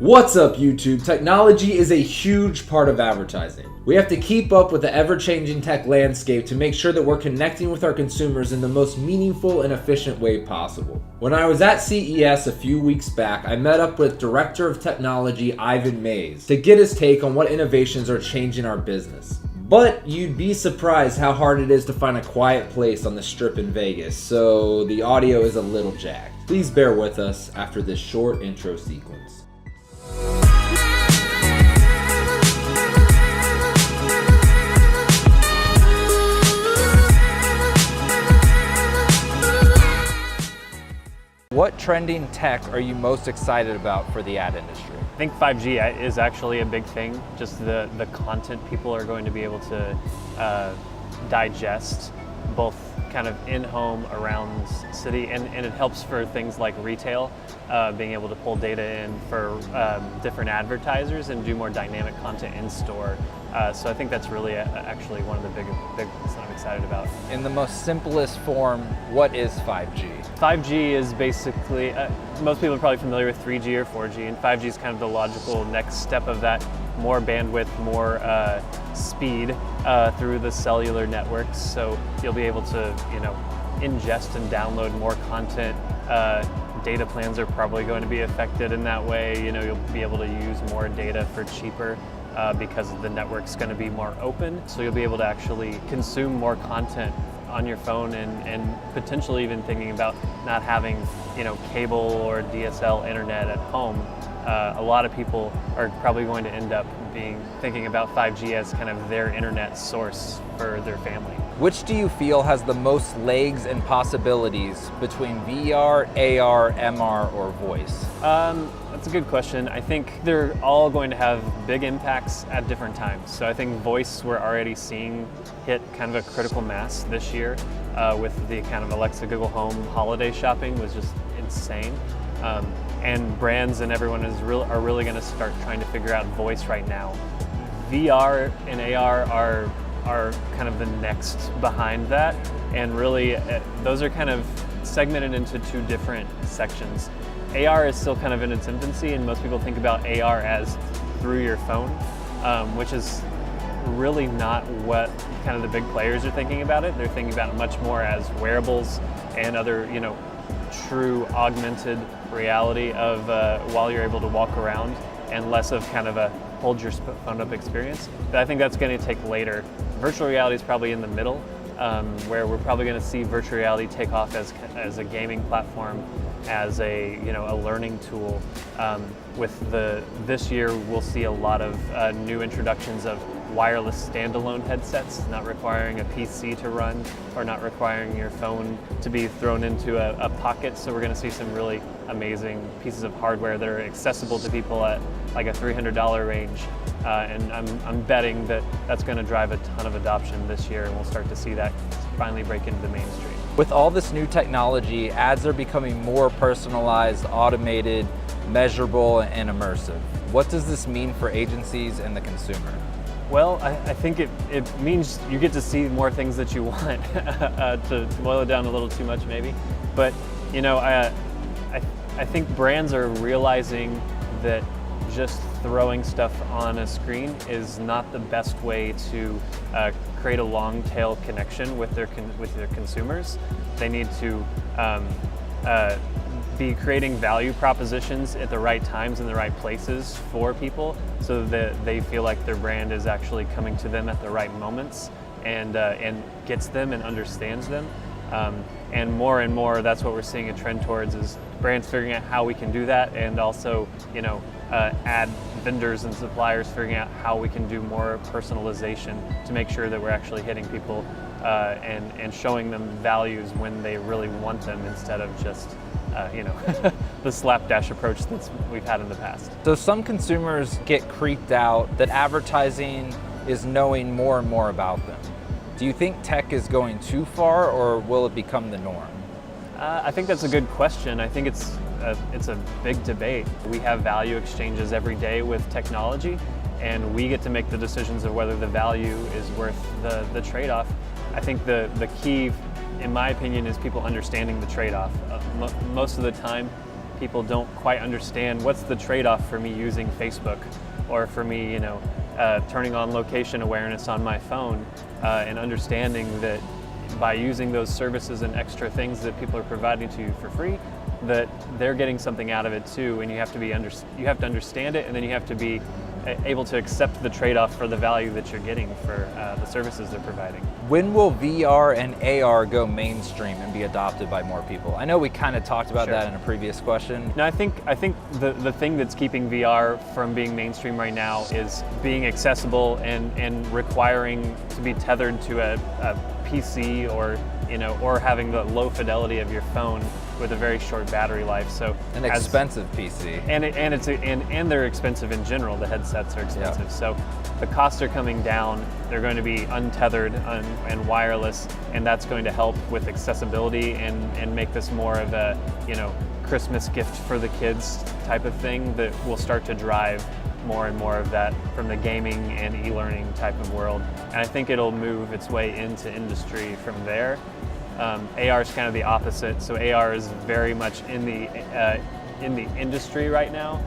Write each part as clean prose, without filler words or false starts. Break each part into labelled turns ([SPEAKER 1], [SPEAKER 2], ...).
[SPEAKER 1] What's up, YouTube? Technology is a huge part of advertising. We have to keep up with the ever-changing tech landscape to make sure that we're connecting with our consumers in the most meaningful and efficient way possible. When I was at CES a few weeks back, I met up with Director of Technology Ivan Mays to get his take on what innovations are changing our business. But you'd be surprised how hard it is to find a quiet place on the Strip in Vegas, so the audio is a little jacked. Please bear with us after this short intro sequence. What trending tech are you most excited about for the ad industry?
[SPEAKER 2] I think 5G is actually a big thing. Just the content people are going to be able to digest, both kind of in-home, around city, and it helps for things like retail, being able to pull data in for different advertisers and do more dynamic content in store. So I think that's really actually one of the big things that I'm excited about.
[SPEAKER 1] In the most simplest form, what is 5G?
[SPEAKER 2] 5G is basically, most people are probably familiar with 3G or 4G, and 5G is kind of the logical next step of that. More bandwidth, more speed through the cellular networks, so you'll be able to, ingest and download more content. Data plans are probably going to be affected in that way. You'll be able to use more data for cheaper because the network's going to be more open, so you'll be able to actually consume more content on your phone and potentially even thinking about not having, cable or DSL internet at home. A lot of people are probably going to end up thinking about 5G as kind of their internet source for their family.
[SPEAKER 1] Which do you feel has the most legs and possibilities between VR, AR, MR, or voice?
[SPEAKER 2] That's a good question. I think they're all going to have big impacts at different times. So I think voice we're already seeing hit kind of a critical mass this year with the kind of Alexa, Google Home holiday shopping was just insane. And brands and everyone are really going to start trying to figure out voice right now. VR and AR are kind of the next behind that, and really those are kind of segmented into two different sections. AR is still kind of in its infancy, and most people think about AR as through your phone, which is really not what kind of the big players are thinking about it. They're thinking about it much more as wearables and other, true augmented reality of while you're able to walk around, and less of kind of a hold your phone up experience. But I think that's going to take later. Virtual reality is probably in the middle, where we're probably going to see virtual reality take off as a gaming platform, as a learning tool. This year we'll see a lot of new introductions of wireless standalone headsets, not requiring a PC to run or not requiring your phone to be thrown into a pocket. So we're going to see some really amazing pieces of hardware that are accessible to people at like a $300 range. And I'm betting that that's going to drive a ton of adoption this year, and we'll start to see that finally break into the mainstream.
[SPEAKER 1] With all this new technology, ads are becoming more personalized, automated, measurable, and immersive. What does this mean for agencies and the consumer?
[SPEAKER 2] Well, I think it means you get to see more things that you want, to boil it down a little too much maybe. But, I think brands are realizing that just throwing stuff on a screen is not the best way to create a long tail connection with their consumers. They need to be creating value propositions at the right times and the right places for people, so that they feel like their brand is actually coming to them at the right moments and gets them and understands them. And more, that's what we're seeing a trend towards, is brands figuring out how we can do that, and also ad vendors and suppliers figuring out how we can do more personalization to make sure that we're actually hitting people and showing them values when they really want them, instead of just the slapdash approach that we've had in the past.
[SPEAKER 1] So some consumers get creeped out that advertising is knowing more and more about them. Do you think tech is going too far, or will it become the norm?
[SPEAKER 2] I think that's a good question. I think it's a big debate. We have value exchanges every day with technology, and we get to make the decisions of whether the value is worth the trade-off. I think the key, in my opinion, is people understanding the trade-off. Most of the time, people don't quite understand what's the trade-off for me using Facebook, or for me, turning on location awareness on my phone, and understanding that by using those services and extra things that people are providing to you for free, that they're getting something out of it too, and you have to understand it, and then you have to be able to accept the trade-off for the value that you're getting for the services they're providing.
[SPEAKER 3] When will VR and AR go mainstream and be adopted by more people? I know we kind of talked about that in a previous question.
[SPEAKER 2] No, I think the thing that's keeping VR from being mainstream right now is being accessible and requiring to be tethered to a PC, or having the low fidelity of your phone with a very short battery life. So
[SPEAKER 3] an expensive PC.
[SPEAKER 2] And they're expensive in general. The headsets are expensive. Yeah. So the costs are coming down. They're going to be untethered and wireless, and that's going to help with accessibility and make this more of a Christmas gift for the kids type of thing that will start to drive more and more of that from the gaming and e-learning type of world. And I think it'll move its way into industry from there. AR is kind of the opposite. So AR is very much in the industry right now,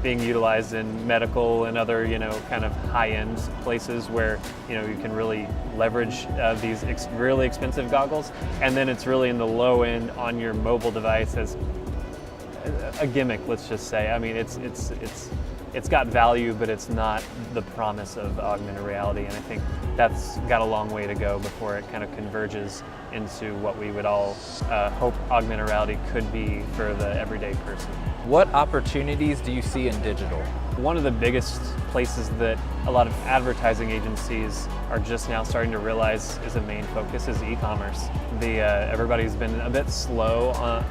[SPEAKER 2] being utilized in medical and other kind of high-end places where you can really leverage these really expensive goggles. And then it's really in the low end on your mobile device as a gimmick, let's just say. I mean, it's got value, but it's not the promise of augmented reality, and I think that's got a long way to go before it kind of converges into what we would all hope augmented reality could be for the everyday person.
[SPEAKER 3] What opportunities do you see in digital?
[SPEAKER 2] One of the biggest places that a lot of advertising agencies are just now starting to realize is a main focus is e-commerce. Everybody's been a bit slow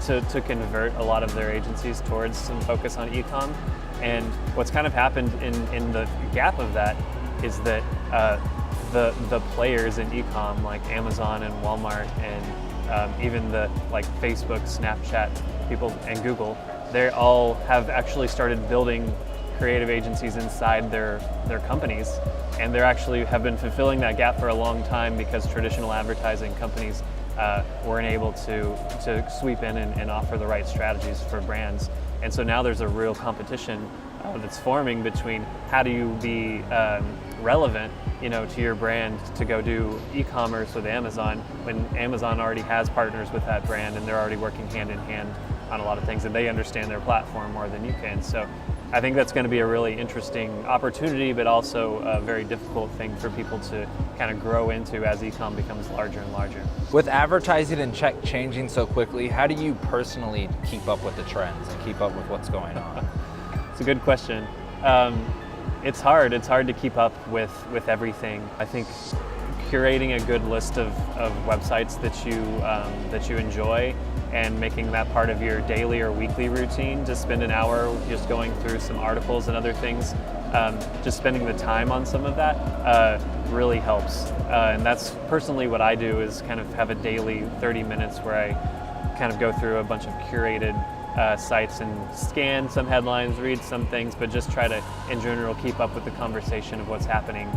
[SPEAKER 2] to convert a lot of their agencies towards some focus on e-com. And what's kind of happened in the gap of that is that the players in e-com like Amazon and Walmart and even the Facebook, Snapchat people and Google, they all have actually started building creative agencies inside their companies, and they actually have been fulfilling that gap for a long time because traditional advertising companies weren't able to sweep in and offer the right strategies for brands. And so now there's a real competition that's forming between how do you be relevant, to your brand to go do e-commerce with Amazon when Amazon already has partners with that brand and they're already working hand in hand on a lot of things, and they understand their platform more than you can. So I think that's going to be a really interesting opportunity, but also a very difficult thing for people to kind of grow into as e-com becomes larger and larger.
[SPEAKER 3] With advertising and tech changing so quickly, how do you personally keep up with the trends and keep up with what's going on?
[SPEAKER 2] It's a good question. It's hard. It's hard to keep up with everything. I think curating a good list of websites that you enjoy and making that part of your daily or weekly routine, to spend an hour just going through some articles and other things, just spending the time on some of that really helps. And that's personally what I do, is kind of have a daily 30 minutes where I kind of go through a bunch of curated sites and scan some headlines, read some things, but just try to, in general, keep up with the conversation of what's happening.